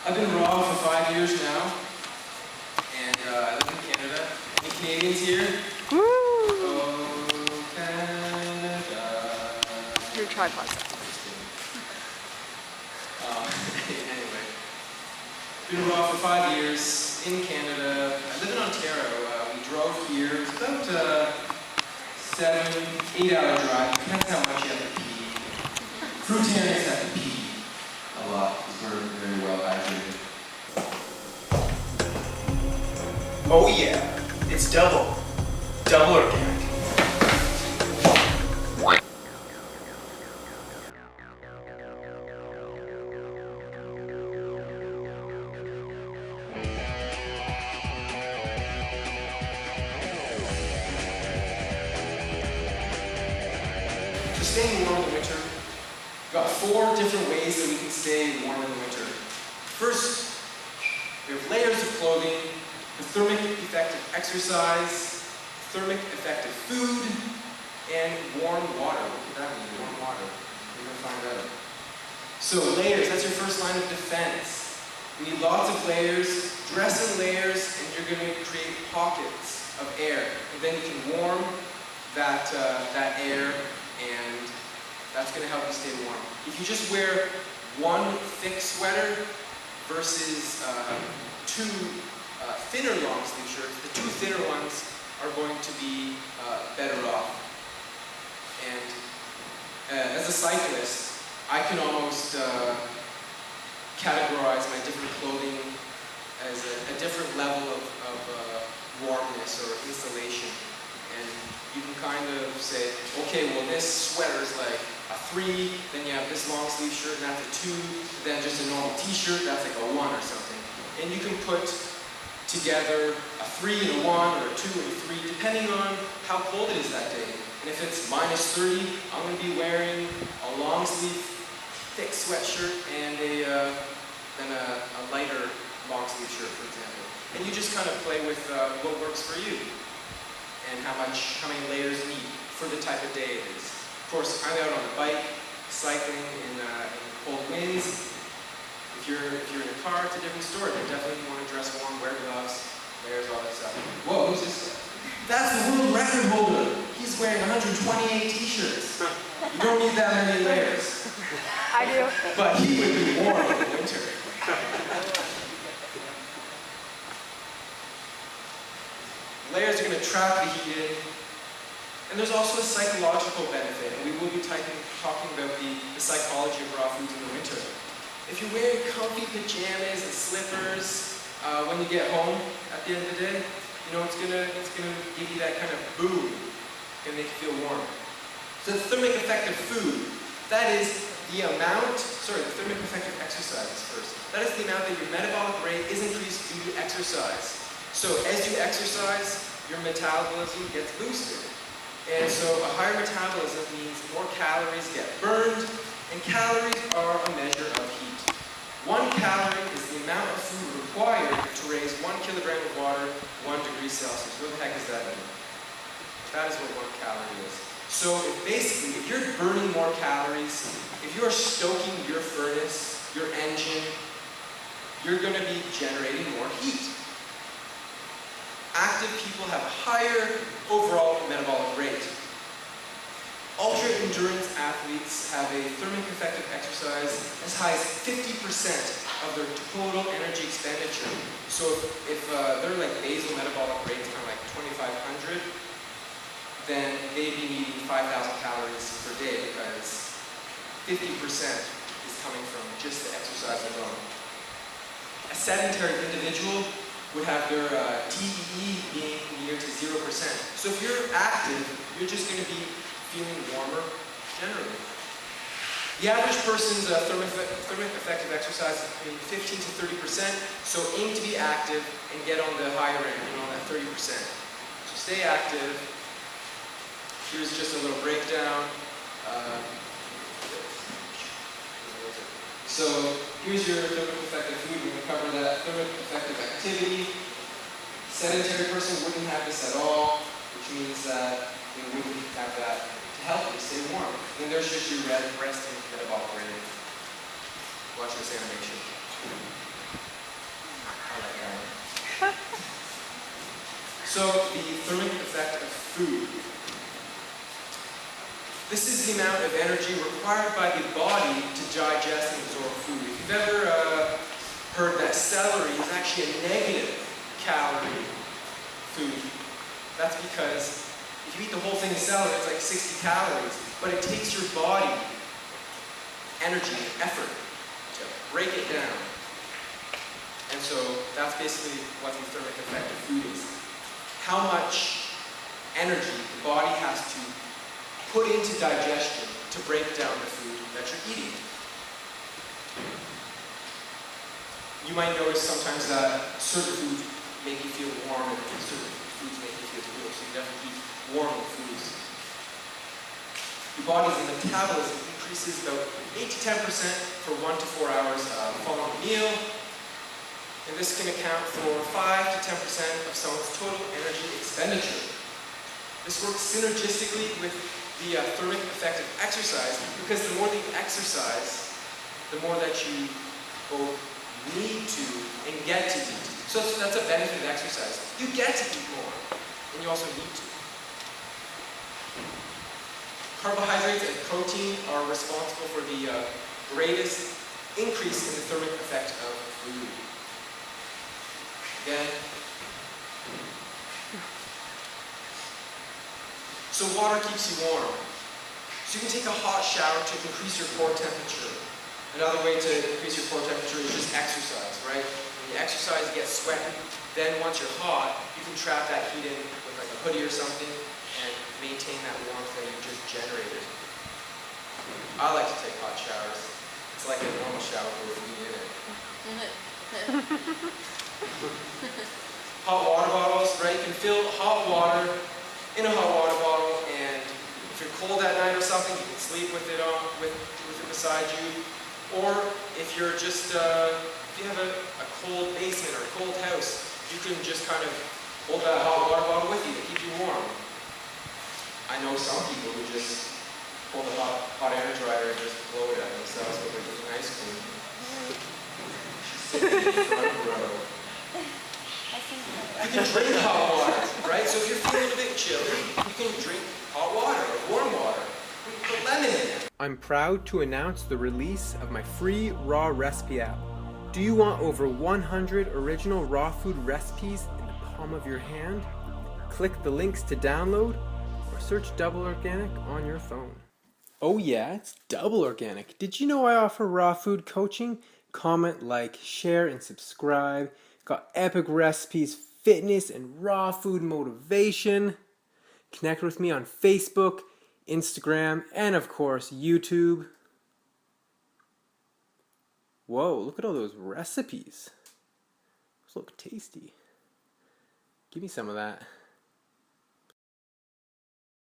I've been raw for 5 years now, and I live in Canada. Any Canadians here? Woo! Oh, Canada. Your tripod. Anyway, been raw for 5 years in Canada. I live in Ontario. We drove here. It's about a 7-8 hour drive. Depends how much you have to pee. Fruitarians have to pee a lot because we're very well hydrated. Oh yeah, it's double organic. So staying warm in the winter, we've got 4 different ways that we can stay warm in the winter. First, we have layers of clothing, the thermic effective exercise, thermic effective food, and warm water. What could that mean, warm water? We're going to find out. So layers, that's your first line of defense. You need lots of layers, dress in layers, and you're going to create pockets of air. And then you can warm that air, and that's going to help you stay warm. If you just wear one thick sweater versus 2 thinner long sleeve shirts, the 2 thinner ones are going to be better off. And as a cyclist, I can almost categorize my different clothing as a different level of warmness or insulation. And you can kind of say, okay, well this sweater is like a 3, then you have this long sleeve shirt and that's a 2, then just a normal t-shirt, that's like a 1 or something. And you can put together a 3 and a 1 or a 2 and a 3, depending on how cold it is that day. And if it's -30, I'm going to be wearing a long sleeve thick sweatshirt and then a lighter long sleeve shirt, for example. And you just kind of play with what works for you and how many layers you need for the type of day it is. Of course, I'm out on the bike, cycling in cold winds. If you're in a car, it's a different story. You definitely want to dress warm, wear gloves, layers, all that stuff. Whoa, who's this guy? That's the world record holder. He's wearing 128 t-shirts. You don't need that many layers. I do. But he would be warm in the winter. Layers are going to trap the heat in. And there's also a psychological benefit, and we will be talking about the psychology of raw foods in the winter. If you're wearing comfy pajamas and slippers when you get home at the end of the day, you know, it's gonna give you that kind of boom. It's gonna make you feel warm. So the thermic effective food, that is the thermic effective exercises first. That is the amount that your metabolic rate is increased due to exercise. So as you exercise, your metabolism gets boosted. And so a higher metabolism means more calories get burned, and calories are a measure of heat. 1 calorie is the amount of food required to raise 1 kilogram of water 1 degree Celsius. What the heck does that mean? That is what 1 calorie is. So if you're burning more calories, if you are stoking your furnace, your engine, you're going to be generating more heat. Active people have a higher overall metabolic rate. Ultra-endurance athletes have a thermic effective exercise as high as 50% of their total energy expenditure. So if they're like basal metabolic rates, kind of like 2,500, then they'd be needing 5,000 calories per day because 50% is coming from just the exercise alone. A sedentary individual would have their TEE being near to 0%. So if you're active, you're just going to be feeling warmer generally. The average person's thermic effective exercise is between 15 to 30%, so aim to be active and get on the higher end, on that 30%. So stay active. Here's just a little breakdown. So here's your thermic effective food. We're going to cover that thermic effective activity. Sedentary person wouldn't have this at all, which means that they wouldn't have that to help you stay warm. And then there's just your resting metabolic rate. Watch this animation. So, the thermic effect of food. This is the amount of energy required by the body to digest and absorb food. If you've ever heard that celery is actually a negative calorie food, that's because if you eat the whole thing of celery, it's like 60 calories, but it takes your body energy and effort to break it down. And so that's basically what the thermic effect of food is. How much energy the body has to put into digestion to break down the food that you're eating. You might notice sometimes that certain foods make you feel warm and certain foods make you feel cool, so you definitely eat warm foods. Your body's metabolism increases about 8 to 10% for 1 to 4 hours following a meal, and this can account for 5 to 10% of someone's total energy expenditure. This works synergistically with the thermic effect of exercise, because the more that you exercise, the more that you both need to and get to eat. So that's a benefit of exercise. You get to eat more, and you also need to. Carbohydrates and protein are responsible for the greatest increase in the thermic effect of food. Again, so water keeps you warm. So you can take a hot shower to increase your core temperature. Another way to increase your core temperature is just exercise, right? When you exercise, you get sweaty. Then once you're hot, you can trap that heat in with like a hoodie or something and maintain that warmth that you just generated. I like to take hot showers. It's like a normal shower with me in it. Hot water bottles, right? You can fill hot water in a hot water bottle, and if you're cold at night or something, you can sleep with it with it beside you. Or if you're just if you have a cold basement or a cold house, you can just kind of hold that hot water bottle with you to keep you warm. I know some people who just hold a hot air dryer and just blow it at themselves when they're eating ice cream. Sitting in the front row. You can drink hot water, right? So if you're feeling a bit chilly, you can drink hot water or warm water. You can put lemon in it. I'm proud to announce the release of my free raw recipe app. Do you want over 100 original raw food recipes in the palm of your hand? Click the links to download or search DoubleOrganic on your phone. Oh yeah, it's DoubleOrganic. Did you know I offer raw food coaching? Comment, like, share, and subscribe. Got epic recipes, fitness, and raw food motivation. Connect with me on Facebook, Instagram, and of course, YouTube. Whoa, look at all those recipes. Those look tasty. Give me some of that.